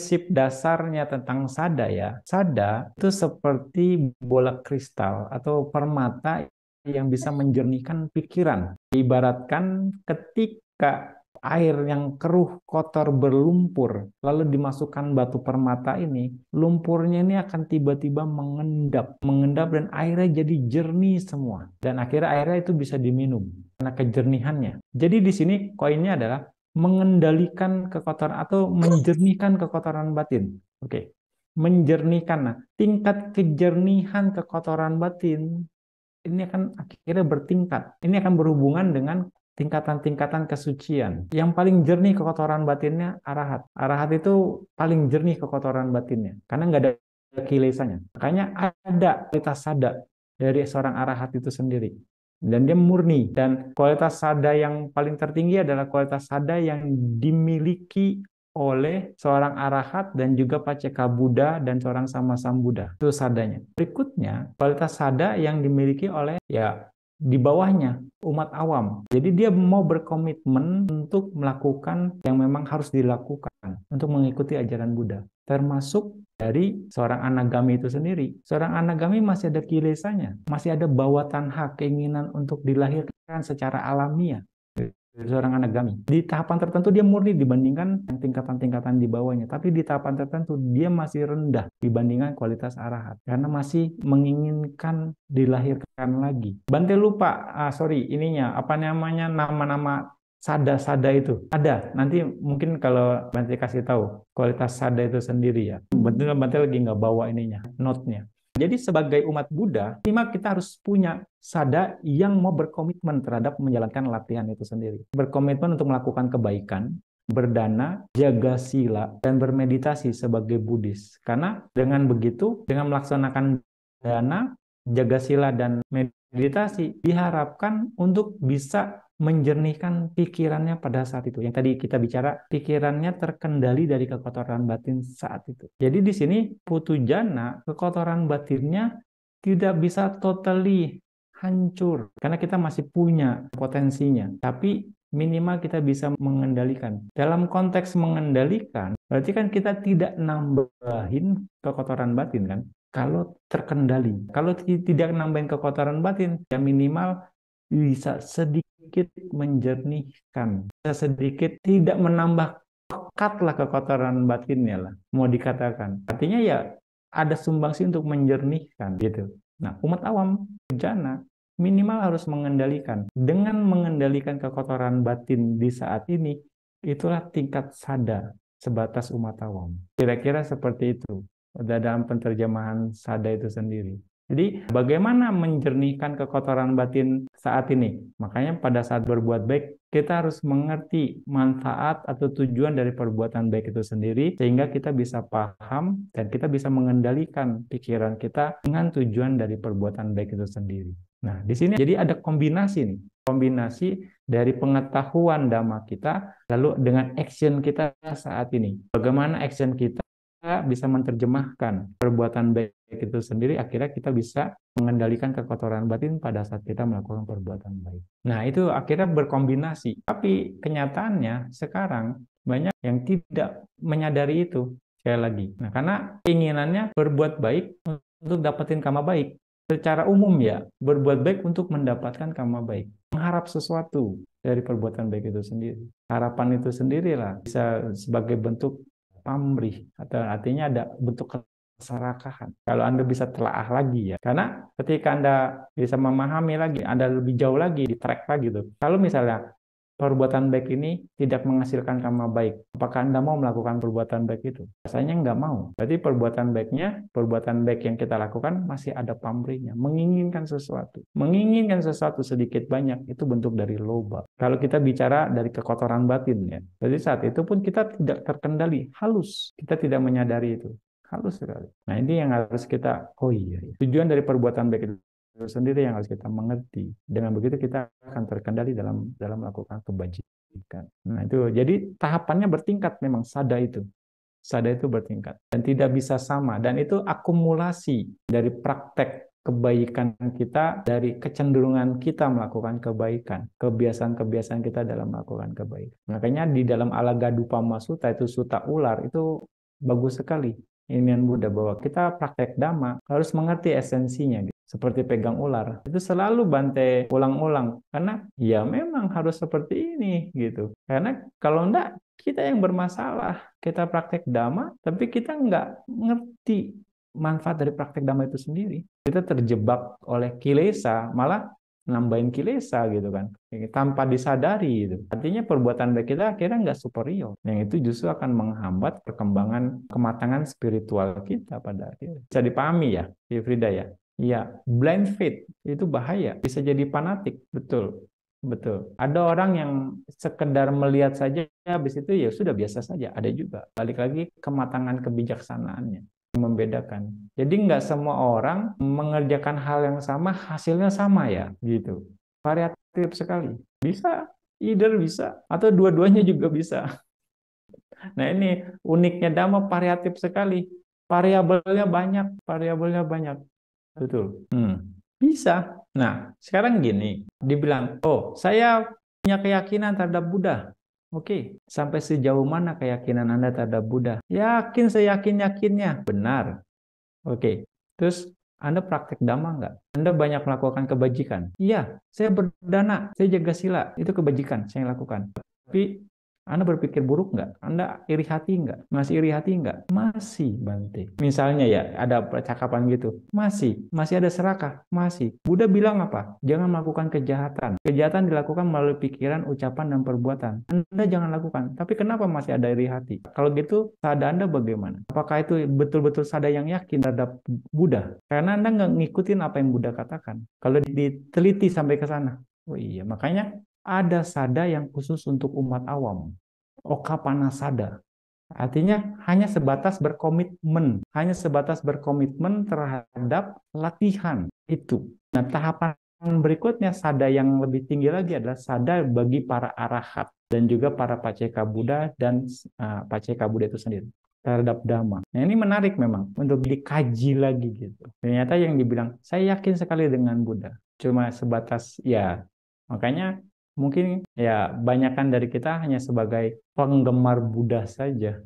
prinsip dasarnya tentang sada ya. Sada itu seperti bola kristal atau permata yang bisa menjernihkan pikiran. Ibaratkan ketika air yang keruh, kotor, berlumpur, lalu dimasukkan batu permata ini, lumpurnya ini akan tiba-tiba mengendap dan airnya jadi jernih semua. Dan akhirnya airnya itu bisa diminum karena kejernihannya. Jadi di sini koinnya adalah mengendalikan kekotoran atau menjernihkan kekotoran batin. Oke. Menjernihkan. Nah, tingkat kejernihan kekotoran batin ini akan akhirnya bertingkat. Ini akan berhubungan dengan tingkatan-tingkatan kesucian. Yang paling jernih kekotoran batinnya arahat. Arahat itu paling jernih kekotoran batinnya karena nggak ada kilesanya. Makanya ada kualitas sada dari seorang arahat itu sendiri. Dan dia murni. Dan kualitas sada yang paling tertinggi adalah kualitas sada yang dimiliki oleh seorang arahat dan juga paceka Buddha dan seorang sama Buddha. Itu sadanya. Berikutnya, kualitas sada yang dimiliki oleh ya di bawahnya umat awam. Jadi dia mau berkomitmen untuk melakukan yang memang harus dilakukan untuk mengikuti ajaran Buddha. Termasuk dari seorang anagami itu sendiri. Seorang anagami masih ada kilesanya, masih ada bawatan hak keinginan untuk dilahirkan secara alamiah dari seorang anagami. Di tahapan tertentu dia murni dibandingkan yang tingkatan-tingkatan di bawahnya, tapi di tahapan tertentu dia masih rendah dibandingkan kualitas arahat karena masih menginginkan dilahirkan lagi. Bante lupa, sorry, ininya apa namanya nama-nama sada-sada itu ada. Nanti mungkin kalau Bante kasih tahu kualitas sada itu sendiri ya. Bante lagi nggak bawa ininya, note-nya. Jadi sebagai umat Buddha, lima kita harus punya sada yang mau berkomitmen terhadap menjalankan latihan itu sendiri. Berkomitmen untuk melakukan kebaikan, berdana, jaga sila, dan bermeditasi sebagai Buddhis. Karena dengan begitu, dengan melaksanakan dana, jaga sila, dan meditasi, diharapkan untuk bisa menjernihkan pikirannya pada saat itu. Yang tadi kita bicara, pikirannya terkendali dari kekotoran batin saat itu. Jadi di sini putujana, kekotoran batinnya tidak bisa totally hancur karena kita masih punya potensinya. Tapi minimal kita bisa mengendalikan. Dalam konteks mengendalikan, berarti kan kita tidak nambahin kekotoran batin kan? Kalau terkendali. Kalau tidak nambahin kekotoran batin, ya minimal bisa sedikit menjernihkan, bisa sedikit tidak menambah pekatlah kekotoran batinnya lah, mau dikatakan. Artinya ya ada sumbangsi untuk menjernihkan gitu. Nah, umat awam, jana, minimal harus mengendalikan. Dengan mengendalikan kekotoran batin di saat ini, itulah tingkat sada sebatas umat awam. Kira-kira seperti itu dalam penerjemahan sada itu sendiri. Jadi, bagaimana menjernihkan kekotoran batin saat ini? Makanya pada saat berbuat baik, kita harus mengerti manfaat atau tujuan dari perbuatan baik itu sendiri, sehingga kita bisa paham dan kita bisa mengendalikan pikiran kita dengan tujuan dari perbuatan baik itu sendiri. Nah, di sini jadi ada kombinasi nih. Kombinasi dari pengetahuan dhamma kita, lalu dengan action kita saat ini. Bagaimana action kita bisa menerjemahkan perbuatan baik itu sendiri, akhirnya kita bisa mengendalikan kekotoran batin pada saat kita melakukan perbuatan baik. Nah, itu akhirnya berkombinasi. Tapi kenyataannya sekarang banyak yang tidak menyadari itu. Sekali lagi. Nah, karena keinginannya berbuat baik untuk dapetin karma baik. Secara umum ya, berbuat baik untuk mendapatkan karma baik. Mengharap sesuatu dari perbuatan baik itu sendiri. Harapan itu sendirilah bisa sebagai bentuk pamrih, atau artinya ada bentuk keserakahan. Kalau Anda bisa telaah lagi ya. Karena ketika Anda bisa memahami lagi, Anda lebih jauh lagi, di track lagi tuh. Kalau misalnya perbuatan baik ini tidak menghasilkan karma baik, apakah Anda mau melakukan perbuatan baik itu? Rasanya nggak mau. Berarti perbuatan baik yang kita lakukan masih ada pamrihnya, menginginkan sesuatu. Menginginkan sesuatu sedikit banyak, itu bentuk dari loba. Kalau kita bicara dari kekotoran batin ya, jadi saat itu pun kita tidak terkendali, halus. Kita tidak menyadari itu. Halus sekali. Nah, ini yang harus kita, oh iya, tujuan dari perbuatan baik itu sendiri yang harus kita mengerti. Dengan begitu kita akan terkendali dalam melakukan kebajikan. Nah, itu jadi tahapannya bertingkat memang sada itu. Sada itu bertingkat dan tidak bisa sama, dan itu akumulasi dari praktek kebaikan kita, dari kecenderungan kita melakukan kebaikan, kebiasaan-kebiasaan kita dalam melakukan kebaikan. Makanya di dalam Alagaddupama Sutta, itu Sutta ular, itu Bagus sekali inian Buddha bahwa kita praktek Dhamma harus mengerti esensinya gitu. Seperti pegang ular. Itu selalu Bante ulang-ulang. Karena ya memang harus seperti ini gitu. Karena kalau enggak, kita yang bermasalah. Kita praktek Dhamma, tapi kita enggak ngerti manfaat dari praktek Dhamma itu sendiri. Kita terjebak oleh kilesa, malah nambahin kilesa gitu kan, tanpa disadari gitu. Artinya perbuatan baik kita akhirnya nggak superior, yang itu justru akan menghambat perkembangan kematangan spiritual kita pada akhirnya. Bisa dipahami ya, Frida ya? Iya, blind faith itu bahaya, bisa jadi fanatik, betul. Betul. Ada orang yang sekedar melihat saja, habis itu ya sudah biasa saja. Ada juga. Balik lagi kematangan kebijaksanaannya membedakan. Jadi nggak semua orang mengerjakan hal yang sama, hasilnya sama ya, gitu. Variatif sekali. Bisa, either bisa, atau dua-duanya juga bisa. Nah ini uniknya Dhamma variatif sekali. Variabelnya banyak, variabelnya banyak. Betul. Bisa. Nah, sekarang gini, dibilang, oh saya punya keyakinan terhadap Buddha. Oke, sampai sejauh mana keyakinan Anda terhadap Buddha? Yakin, seyakin-yakinnya. Benar. Oke, terus Anda praktek Dhamma nggak? Anda banyak melakukan kebajikan? Iya, saya berdana, saya jaga sila, itu kebajikan saya lakukan. Tapi Anda berpikir buruk nggak? Anda iri hati nggak? Masih iri hati nggak? Masih, Bante. Misalnya ya, ada percakapan gitu. Masih ada serakah? Masih. Buddha bilang apa? Jangan melakukan kejahatan. Kejahatan dilakukan melalui pikiran, ucapan, dan perbuatan. Anda jangan lakukan. Tapi kenapa masih ada iri hati? Kalau gitu, sada Anda bagaimana? Apakah itu betul-betul sada yang yakin terhadap Buddha? Karena Anda nggak ngikutin apa yang Buddha katakan. Kalau diteliti sampai ke sana. Oh iya, makanya ada sada yang khusus untuk umat awam. Okapanasada. Artinya hanya sebatas berkomitmen, hanya sebatas berkomitmen terhadap latihan itu. Nah, tahapan berikutnya sada yang lebih tinggi lagi adalah sada bagi para arahat dan juga para paceka Buddha dan paceka Buddha itu sendiri terhadap Dhamma. Nah, ini menarik memang untuk dikaji lagi gitu. Ternyata yang dibilang, saya yakin sekali dengan Buddha. Cuma sebatas ya, makanya mungkin ya banyakkan dari kita hanya sebagai penggemar Buddha saja.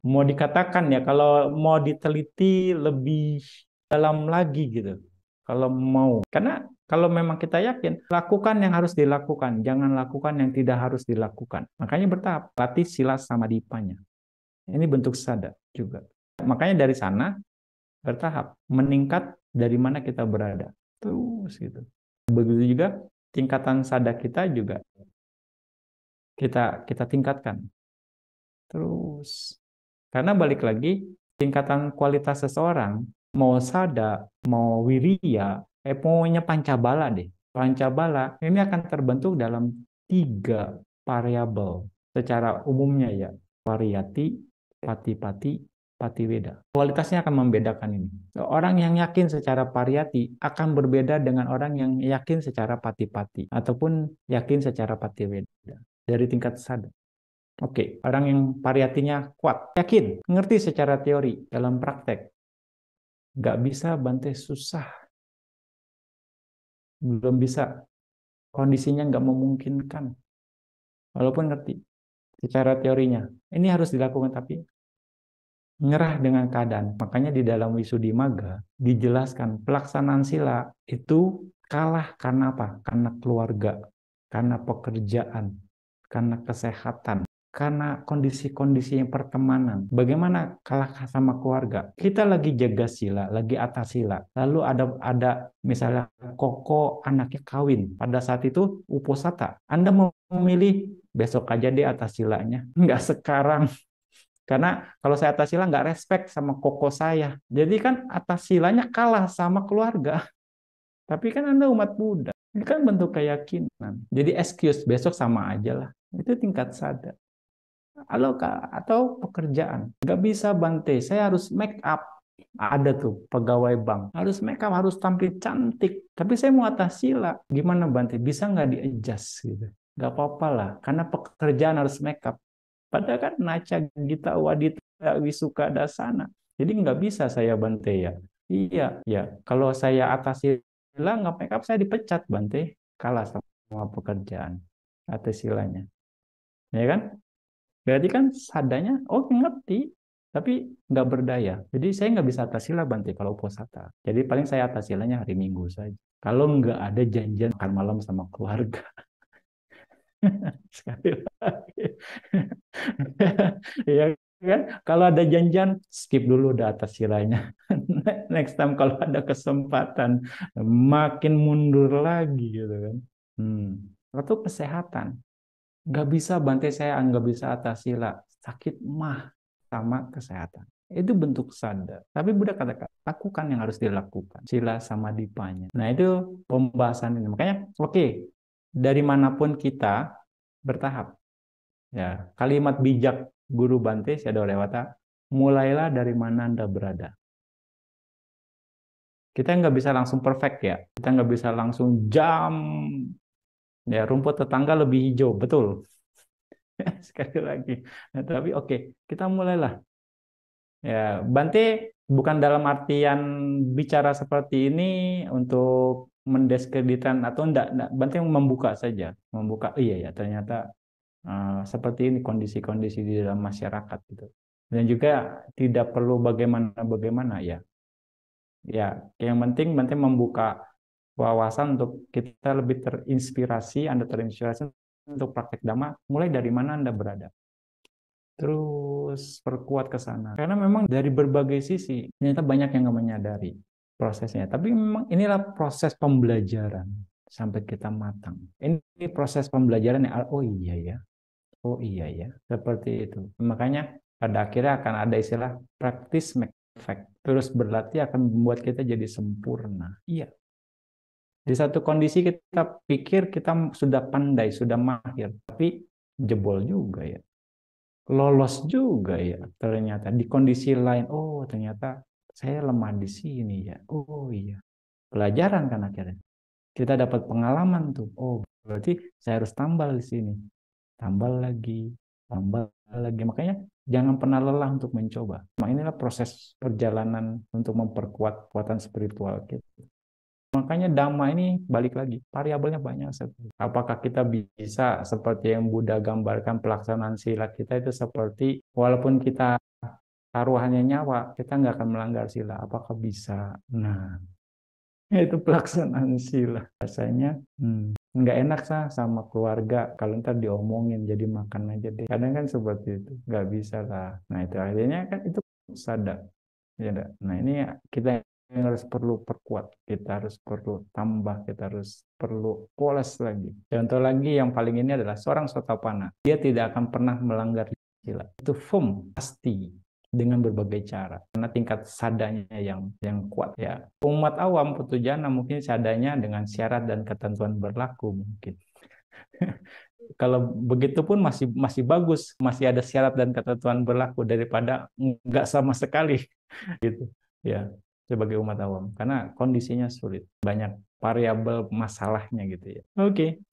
Mau dikatakan ya, kalau mau diteliti lebih dalam lagi gitu. Kalau mau. Karena kalau memang kita yakin, lakukan yang harus dilakukan. Jangan lakukan yang tidak harus dilakukan. Makanya bertahap. Latih sila sama dipanya. Ini bentuk sada juga. Makanya dari sana bertahap. Meningkat dari mana kita berada. Terus gitu. Begitu juga tingkatan sada kita juga kita tingkatkan. Terus. Karena balik lagi, tingkatan kualitas seseorang, mau sada, mau wiriya, pokoknya pancabala deh. Pancabala ini akan terbentuk dalam 3 variabel. Secara umumnya ya, pariyati, patipati, patiweda. Kualitasnya akan membedakan ini. Orang yang yakin secara pariyati akan berbeda dengan orang yang yakin secara patipati, ataupun yakin secara patiweda. Dari tingkat sada. Oke, orang yang variatinya kuat, yakin, ngerti secara teori, dalam praktek. Nggak bisa, Bante, susah. Belum bisa. Kondisinya nggak memungkinkan. Walaupun ngerti secara teorinya. Ini harus dilakukan, tapi nyerah dengan keadaan. Makanya di dalam Wisudimagga dijelaskan pelaksanaan sila itu kalah karena apa? Karena keluarga, karena pekerjaan, karena kesehatan, karena kondisi-kondisi yang pertemanan. Bagaimana kalah sama keluarga? Kita lagi jaga sila, lagi atas sila. Lalu ada misalnya koko anaknya kawin. Pada saat itu uposata. Anda mau memilih besok aja deh atas silanya. Nggak sekarang. Karena kalau saya atas sila nggak respect sama koko saya. Jadi kan atas silanya kalah sama keluarga. Tapi kan Anda umat Buddha. Ini kan bentuk keyakinan. Jadi excuse besok sama aja lah. Itu tingkat sadar. Halo Kak, atau pekerjaan. Nggak bisa Bante, saya harus make up. Ada tuh pegawai bank. Harus make up, harus tampil cantik. Tapi saya mau atas sila. Gimana Bante? Bisa nggak di-adjust gitu? Nggak apa-apa lah. Karena pekerjaan harus make up. Padahal kan naca gita wadita wisuka dasana. Jadi nggak bisa saya Bante ya. Iya, ya. Kalau saya atas sila nggak make up, saya dipecat Bante. Kalah sama pekerjaan atas silanya. Ya kan? Berarti kan sadanya, oh ngerti. tapi nggak berdaya. Jadi saya nggak bisa atas sila Bante kalau puasata. Jadi paling saya atas silanya hari Minggu saja. Kalau nggak ada janjian makan malam sama keluarga. Sekali lagi. Ya kan? Kalau ada janjian, skip dulu udah atas silanya. Next time kalau ada kesempatan, makin mundur lagi gitu kan. Hmm. Itu kesehatan. Nggak bisa Bante, saya nggak bisa atas sila. Sakit mah sama kesehatan. Itu bentuk sadar. Tapi Buddha katakan, lakukan yang harus dilakukan. Sila sama dipanya. Nah itu pembahasan ini. Makanya, oke, dari manapun kita bertahap. Ya, kalimat bijak Guru Bante Syado Lewata, mulailah dari mana Anda berada. Kita nggak bisa langsung perfect ya. Kita nggak bisa langsung jam. Ya, rumput tetangga lebih hijau, betul. Sekali lagi. Nah, tapi oke, kita mulailah. Ya, Bante bukan dalam artian bicara seperti ini untuk mendiskreditkan atau enggak. Bante membuka saja, membuka. Oh, iya ya, ternyata seperti ini kondisi-kondisi di dalam masyarakat gitu. Dan juga tidak perlu bagaimana-bagaimana ya. Ya, yang penting Bante membuka wawasan untuk kita lebih terinspirasi, Anda terinspirasi untuk praktek Dhamma mulai dari mana Anda berada. Terus perkuat ke sana. Karena memang dari berbagai sisi, ternyata banyak yang nggak menyadari prosesnya. Tapi memang inilah proses pembelajaran sampai kita matang. Ini proses pembelajaran yang, oh iya ya, seperti itu. Makanya pada akhirnya akan ada istilah practice make perfect. Terus berlatih akan membuat kita jadi sempurna. Iya. Di satu kondisi kita pikir kita sudah pandai, sudah mahir, tapi jebol juga ya. Lolos juga ya ternyata di kondisi lain. Oh ternyata saya lemah di sini ya. Oh iya, pelajaran kan akhirnya kita dapat pengalaman tuh. Oh berarti saya harus tambal di sini, tambal lagi. Makanya jangan pernah lelah untuk mencoba. Nah, inilah proses perjalanan untuk memperkuat kekuatan spiritual kita. Makanya Dhamma ini balik lagi, variabelnya banyak. Apakah kita bisa seperti yang Buddha gambarkan pelaksanaan sila kita itu seperti walaupun kita taruhannya nyawa, kita nggak akan melanggar sila. Apakah bisa? Nah, itu pelaksanaan sila. Rasanya nggak enak sama keluarga kalau ntar diomongin jadi makan aja deh. Kadang kan seperti itu, nggak bisa lah. Nah itu akhirnya kan itu sadar. Ya, enggak? Nah ini kita yang harus perlu perkuat, kita harus perlu tambah, kita harus perlu poles lagi. Contoh lagi yang paling ini adalah seorang sotapana. Dia tidak akan pernah melanggar sila. Itu firm, pasti dengan berbagai cara. Karena tingkat sadanya yang kuat ya. Umat awam putujana mungkin sadanya dengan syarat dan ketentuan berlaku mungkin. Kalau begitu pun masih masih bagus, masih ada syarat dan ketentuan berlaku daripada nggak sama sekali gitu ya sebagai umat awam karena kondisinya sulit, banyak variabel masalahnya gitu ya. Oke.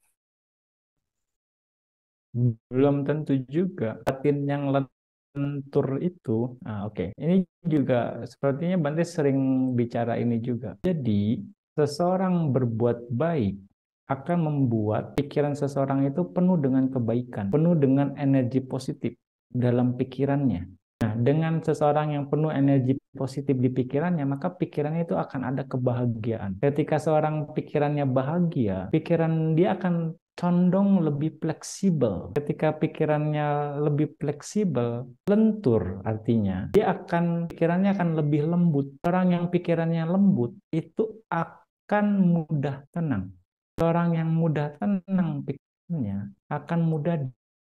Belum tentu juga batin yang lentur itu. Oke. Ini juga sepertinya Bante sering bicara ini juga. Jadi seseorang berbuat baik akan membuat pikiran seseorang itu penuh dengan kebaikan, penuh dengan energi positif dalam pikirannya. Nah, dengan seseorang yang penuh energi positif di pikirannya, maka pikirannya itu akan ada kebahagiaan. Ketika seorang pikirannya bahagia, pikiran dia akan condong lebih fleksibel. Ketika pikirannya lebih fleksibel, lentur artinya, pikirannya akan lebih lembut. Orang yang pikirannya lembut itu akan mudah tenang. Orang yang mudah tenang pikirannya akan mudah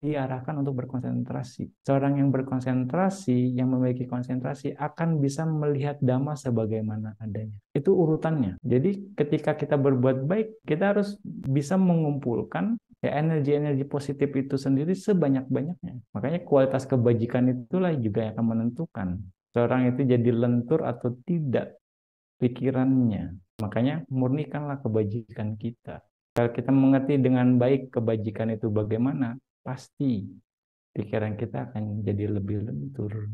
diarahkan untuk berkonsentrasi. Seorang yang berkonsentrasi, yang memiliki konsentrasi akan bisa melihat dhamma sebagaimana adanya. Itu urutannya. Jadi ketika kita berbuat baik, kita harus bisa mengumpulkan ya energi-energi positif itu sendiri sebanyak-banyaknya. Makanya kualitas kebajikan itulah juga yang akan menentukan seorang itu jadi lentur atau tidak pikirannya. Makanya murnikanlah kebajikan kita. Kalau kita mengerti dengan baik kebajikan itu bagaimana, pasti pikiran kita akan jadi lebih lentur.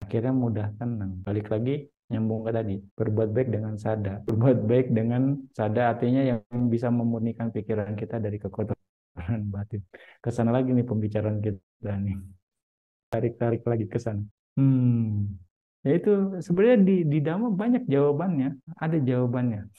Akhirnya mudah tenang. Balik lagi, nyambung ke tadi, berbuat baik dengan sadar. Berbuat baik dengan sadar artinya yang bisa memurnikan pikiran kita dari kekotoran batin. Kesana lagi nih pembicaraan kita nih. Tarik-tarik lagi ke sana. Hmm. Ya itu sebenarnya di Dhamma banyak jawabannya, ada jawabannya.